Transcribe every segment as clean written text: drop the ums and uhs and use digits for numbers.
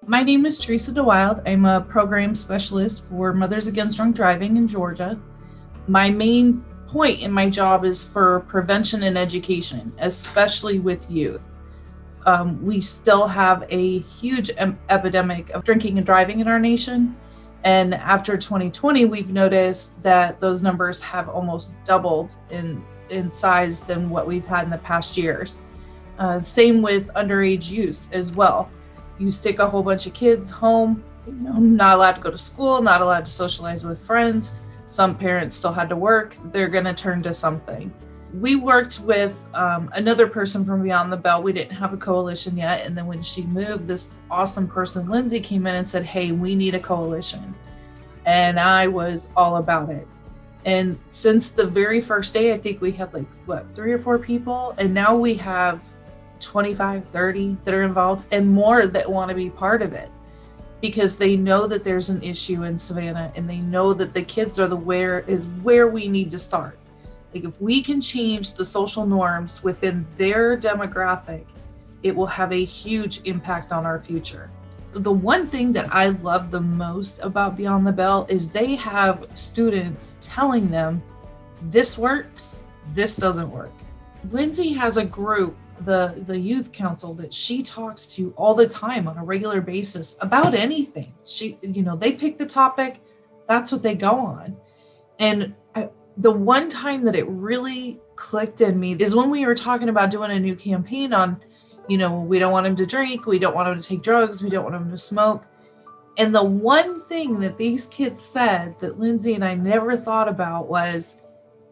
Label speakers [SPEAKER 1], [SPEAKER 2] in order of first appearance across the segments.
[SPEAKER 1] My name is Teresa DeWild. I'm a program specialist for Mothers Against Drunk Driving in Georgia. My main point in my job is for prevention and education, especially with youth. We still have a huge epidemic of drinking and driving in our nation. And after 2020, we've noticed that those numbers have almost doubled in size than what we've had in the past years. Same with underage use as well. You stick a whole bunch of kids home, not allowed to go to school, not allowed to socialize with friends. Some parents still had to work. They're going to turn to something. We worked with another person from Beyond the Bell. We didn't have a coalition yet. And then when she moved, this awesome person, Lindsay, came in and said, hey, we need a coalition. And I was all about it. And since the very first day, I think we had 3 or 4 people. And now we have 25, 30 that are involved and more that want to be part of it because they know that there's an issue in Savannah and they know that the kids are where we need to start. Like if we can change the social norms within their demographic, it will have a huge impact on our future. The one thing that I love the most about Beyond the Bell is they have students telling them this works, this doesn't work. Lindsay has a group, the youth council, that she talks to all the time on a regular basis about anything. They pick the topic, that's what they go on. And the one time that it really clicked in me is when we were talking about doing a new campaign on, we don't want him to drink, we don't want him to take drugs, we don't want him to smoke. And the one thing that these kids said that Lindsay and I never thought about was,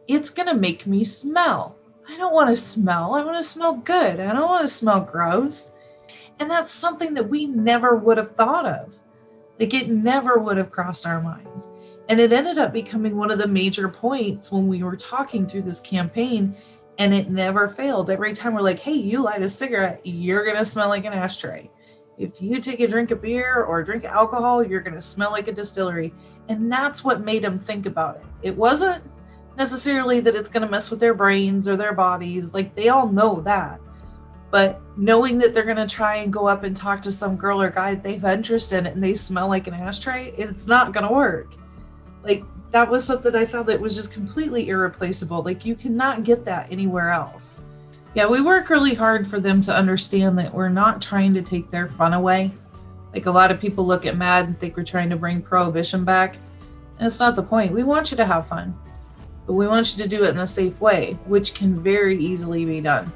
[SPEAKER 1] it's going to make me smell. I don't want to smell. I want to smell good. I don't want to smell gross. And that's something that we never would have thought of. It never would have crossed our minds. And it ended up becoming one of the major points when we were talking through this campaign, and it never failed. Every time we're like, hey, you light a cigarette, you're going to smell like an ashtray. If you take a drink of beer or drink alcohol, you're going to smell like a distillery. And that's what made them think about it. It wasn't necessarily that it's going to mess with their brains or their bodies. They all know that. But knowing that they're going to try and go up and talk to some girl or guy they have interest in and they smell like an ashtray, it's not going to work. That was something I found that was just completely irreplaceable. You cannot get that anywhere else. Yeah, we work really hard for them to understand that we're not trying to take their fun away. A lot of people look at MADD and think we're trying to bring prohibition back. And it's not the point. We want you to have fun. But we want you to do it in a safe way, which can very easily be done.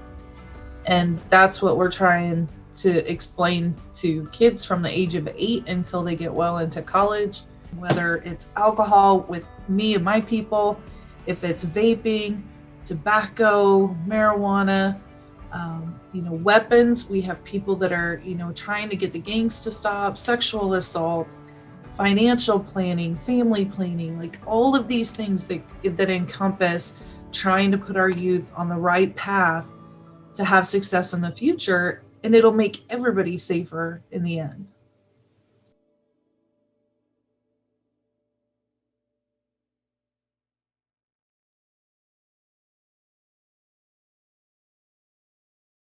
[SPEAKER 1] And that's what we're trying to explain to kids from the age of 8 until they get well into college, whether it's alcohol with me and my people, if it's vaping, tobacco, marijuana, weapons. We have people that are, trying to get the gangs to stop, sexual assault, financial planning, family planning, all of these things that encompass trying to put our youth on the right path to have success in the future, and it'll make everybody safer in the end.